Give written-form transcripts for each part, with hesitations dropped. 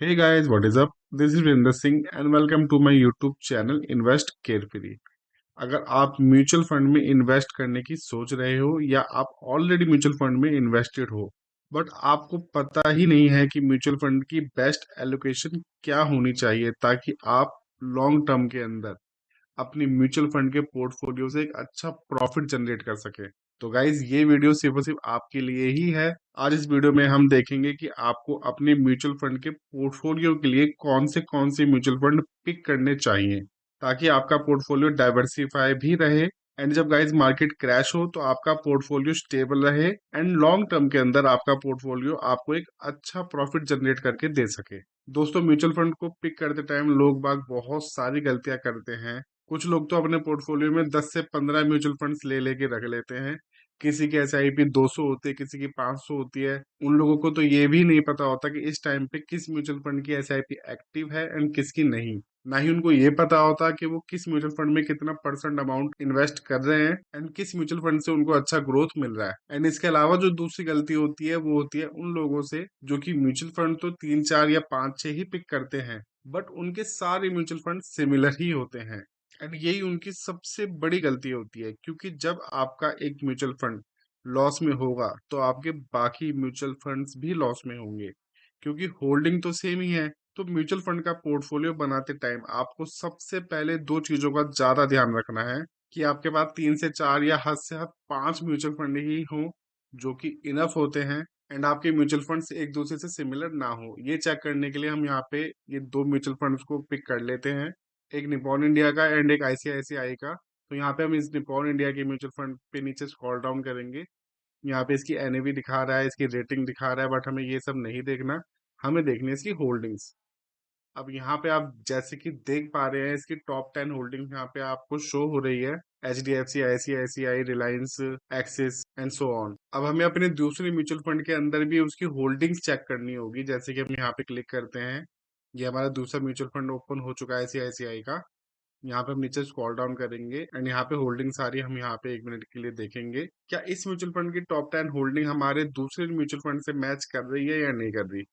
Hey guys, what is up? This is Vinder Singh and welcome to my YouTube channel Invest Carefully। अगर आप mutual fund में invest करने की सोच रहे हो या आप ऑलरेडी म्यूचुअल फंड में इन्वेस्टेड हो बट आपको पता ही नहीं है कि म्यूचुअल फंड की बेस्ट एलोकेशन क्या होनी चाहिए ताकि आप लॉन्ग टर्म के अंदर अपनी म्यूचुअल फंड के पोर्टफोलियो से एक अच्छा प्रॉफिट जनरेट कर सके, तो गाइज ये वीडियो सिर्फ और सिर्फ आपके लिए ही है। आज इस वीडियो में हम देखेंगे कि आपको अपने म्यूचुअल फंड के पोर्टफोलियो के लिए कौन से म्यूचुअल फंड पिक करने चाहिए ताकि आपका पोर्टफोलियो डाइवर्सिफाई भी रहे एंड जब गाइज मार्केट क्रैश हो तो आपका पोर्टफोलियो स्टेबल रहे एंड लॉन्ग टर्म के अंदर आपका पोर्टफोलियो आपको एक अच्छा प्रॉफिट जनरेट करके दे सके। दोस्तों, म्यूचुअल फंड को पिक करते टाइम लोग बाग बहुत सारी गलतियां करते हैं। कुछ लोग तो अपने पोर्टफोलियो में 10 से 15 म्यूचुअल फंड्स ले लेके रख लेते हैं। किसी की एसआईपी 200 होती है, किसी की 500 होती है। उन लोगों को तो ये भी नहीं पता होता कि इस टाइम पे किस म्यूचुअल फंड की एसआईपी एक्टिव है एंड किसकी नहीं। ना ही उनको ये पता होता कि वो किस म्यूचुअल फंड में कितना परसेंट अमाउंट इन्वेस्ट कर रहे हैं एंड किस म्यूचुअल फंड से उनको अच्छा ग्रोथ मिल रहा है। एंड इसके अलावा जो दूसरी गलती होती है वो होती है उन लोगों से जो कि म्यूचुअल फंड तो 3 4 या 5 6 ही पिक करते हैं बट उनके सारे म्यूचुअल फंड सिमिलर ही होते हैं। एंड यही उनकी सबसे बड़ी गलती होती है क्योंकि जब आपका एक म्यूचुअल फंड लॉस में होगा तो आपके बाकी म्यूचुअल फंड्स भी लॉस में होंगे क्योंकि होल्डिंग तो सेम ही है। तो म्यूचुअल फंड का पोर्टफोलियो बनाते टाइम आपको सबसे पहले दो चीजों का ज्यादा ध्यान रखना है कि आपके पास 3 से 4 या हद से हद 5 म्यूचुअल फंड ही हो जो कि इनफ होते हैं एंड आपके म्यूचुअल फंड्स एक दूसरे से सिमिलर ना हो। ये चेक करने के लिए हम यहाँ पे ये दो म्यूचुअल फंड्स को पिक कर लेते हैं, एक निपॉन इंडिया का एंड एक आईसीआईसीआई का। तो यहाँ पे हम इस निपॉन इंडिया के म्यूचुअल फंड पे नीचे स्क्रॉल डाउन करेंगे। यहाँ पे इसकी एनएवी दिखा रहा है, इसकी रेटिंग दिखा रहा है बट हमें ये सब नहीं देखना। हमें देखनी है इसकी होल्डिंग्स। अब यहाँ पे आप जैसे कि देख पा रहे हैं इसकी टॉप 10 होल्डिंग यहाँ पे आपको शो हो रही है। HDFC, ICICI, Reliance, axis and so on. अब हमें अपने दूसरे म्यूचुअल फंड के अंदर भी उसकी होल्डिंग्स चेक करनी होगी। जैसे कि हम यहाँ पे क्लिक करते हैं, ये हमारा दूसरा म्यूचुअल फंड ओपन हो चुका है ICICI का। यहाँ पे हम नीचे स्क्रॉल डाउन करेंगे एंड यहाँ पे होल्डिंग सारी हम यहाँ पे 1 मिनट के लिए देखेंगे क्या इस म्यूचुअल फंड की टॉप 10 होल्डिंग हमारे दूसरे म्यूचुअल फंड से मैच कर रही है या नहीं कर रही।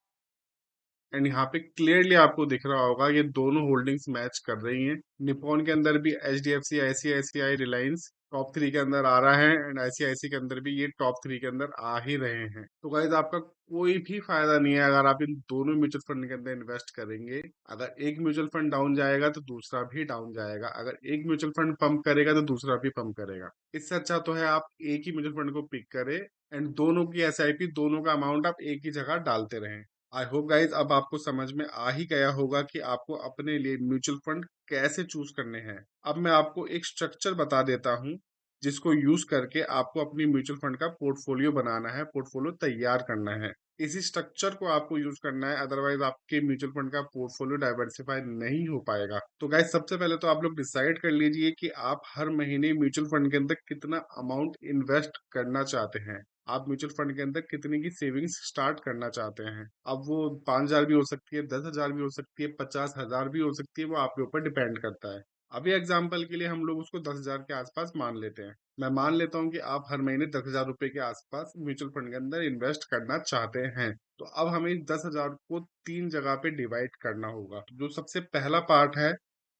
एंड यहाँ पे क्लियरली आपको दिख रहा होगा ये दोनों होल्डिंग्स मैच कर रही हैं। निपॉन के अंदर भी HDFC, ICICI, रिलायंस टॉप 3 के अंदर आ रहा है एंड ICICI के अंदर भी ये टॉप 3 के अंदर आ ही रहे हैं। तो गाइज आपका कोई भी फायदा नहीं है अगर आप इन दोनों म्यूचुअल फंड के अंदर इन्वेस्ट करेंगे। अगर एक म्यूचुअल फंड डाउन जाएगा तो दूसरा भी डाउन जाएगा, अगर एक म्यूचुअल फंड पंप करेगा तो दूसरा भी पंप करेगा। इससे अच्छा तो है आप एक ही म्यूचुअल फंड को पिक करें एंड दोनों की एसआईपी, दोनों का अमाउंट आप एक ही जगह डालते रहें। आई होप गाइज अब आपको समझ में आ ही गया होगा कि आपको अपने लिए म्यूचुअल फंड कैसे चूज करने हैं। अब मैं आपको एक स्ट्रक्चर बता देता हूँ जिसको यूज करके आपको अपनी म्यूचुअल फंड का पोर्टफोलियो बनाना है, पोर्टफोलियो तैयार करना है। इसी स्ट्रक्चर को आपको यूज करना है, अदरवाइज आपके म्यूचुअल फंड का पोर्टफोलियो डाइवर्सिफाई नहीं हो पाएगा। तो गाइज सबसे पहले तो आप लोग डिसाइड कर लीजिए कि आप हर महीने म्यूचुअल फंड के अंदर कितना अमाउंट इन्वेस्ट करना चाहते हैं। आप म्यूचुअल फंड के अंदर कितने की सेविंग्स स्टार्ट करना चाहते हैं। अब वो 5,000 भी हो सकती है, 10,000 भी हो सकती है, 50,000 भी हो सकती है, वो आपके ऊपर डिपेंड करता है। अभी एग्जाम्पल के लिए हम लोग उसको 10,000 के आसपास मान लेते हैं। मैं मान लेता हूँ कि आप हर महीने 10,000 रुपए के आसपास म्यूचुअल फंड के अंदर इन्वेस्ट करना चाहते हैं। तो अब हमें इस 10,000 को 3 जगह पे डिवाइड करना होगा। तो जो सबसे पहला पार्ट है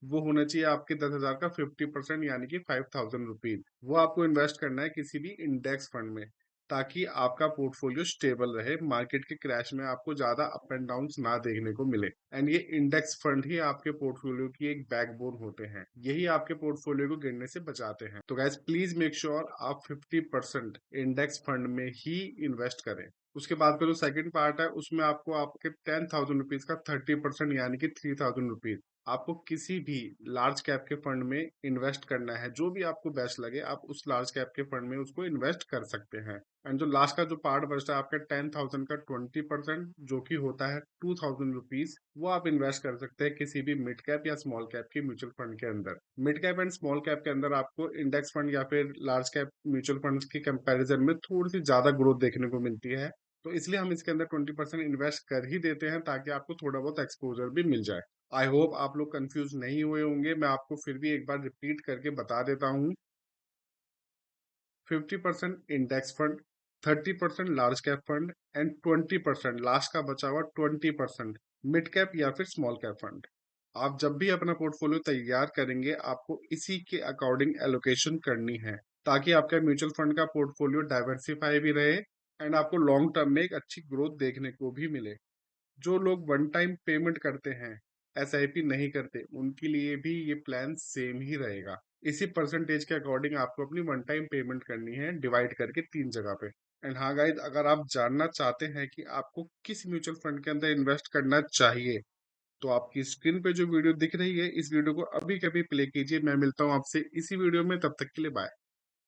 वो होना चाहिए आपके 10,000 का 50% यानी कि 5,000 रुपीज। वो आपको इन्वेस्ट करना है किसी भी इंडेक्स फंड में ताकि आपका पोर्टफोलियो स्टेबल रहे, मार्केट के क्रैश में आपको ज्यादा अप एंड डाउन ना देखने को मिले। एंड ये इंडेक्स फंड ही आपके पोर्टफोलियो की एक बैकबोन होते हैं, यही आपके पोर्टफोलियो को गिरने से बचाते हैं। तो गाइस प्लीज मेक श्योर आप 50% इंडेक्स फंड में ही इन्वेस्ट करें। उसके बाद का जो सेकंड पार्ट है उसमें आपको आपके 10,000 रुपीज का 30% यानी कि 3,000 रुपीज आपको किसी भी लार्ज कैप के फंड में इन्वेस्ट करना है। जो भी आपको बेस्ट लगे आप उस लार्ज कैप के फंड में उसको इन्वेस्ट कर सकते हैं। एंड जो लास्ट का जो पार्ट बचता है आपका 10,000 का 20% जो कि होता है 2,000 रुपीज, वो आप इन्वेस्ट कर सकते हैं किसी भी मिड कैप या स्मॉल कैप के म्यूचुअल फंड के अंदर। Mid cap and small cap के अंदर आपको इंडेक्स फंड या फिर लार्ज कैप म्यूचुअल फंड के कंपैरिजन में थोड़ी सी ज्यादा ग्रोथ देखने को मिलती है। तो इसलिए हम इसके अंदर 20% इन्वेस्ट कर ही देते हैं ताकि आपको थोड़ा बहुत एक्सपोजर भी मिल जाए। आई होप आप लोग कंफ्यूज नहीं हुए होंगे, मैं आपको फिर भी एक बार रिपीट करके बता देता हूँ। 50% index fund, 30% large cap fund and 20% last का बचा हुआ 20% मिड कैप या फिर स्मॉल कैप फंड। आप जब भी अपना पोर्टफोलियो तैयार करेंगे आपको इसी के अकॉर्डिंग एलोकेशन करनी है, ताकि आपका म्यूचुअल फंड का पोर्टफोलियो डाइवर्सिफाई भी रहे एंड आपको लॉन्ग टर्म में एक अच्छी ग्रोथ देखने को भी मिले। जो लोग वन टाइम पेमेंट करते हैं, एसआईपी नहीं करते, उनके लिए भी ये प्लान सेम ही रहेगा। इसी परसेंटेज के अकॉर्डिंग आपको अपनी वन टाइम पेमेंट करनी है, डिवाइड करके 3 जगह पे। एंड हाँ गाइस, अगर आप जानना चाहते हैं कि आपको किस म्यूचुअल फंड के अंदर इन्वेस्ट करना चाहिए, तो आपकी स्क्रीन पे जो वीडियो दिख रही है, इस वीडियो को अभी कभी प्ले कीजिए। मैं मिलता हूँ आपसे इसी वीडियो में, तब तक के लिए बाय।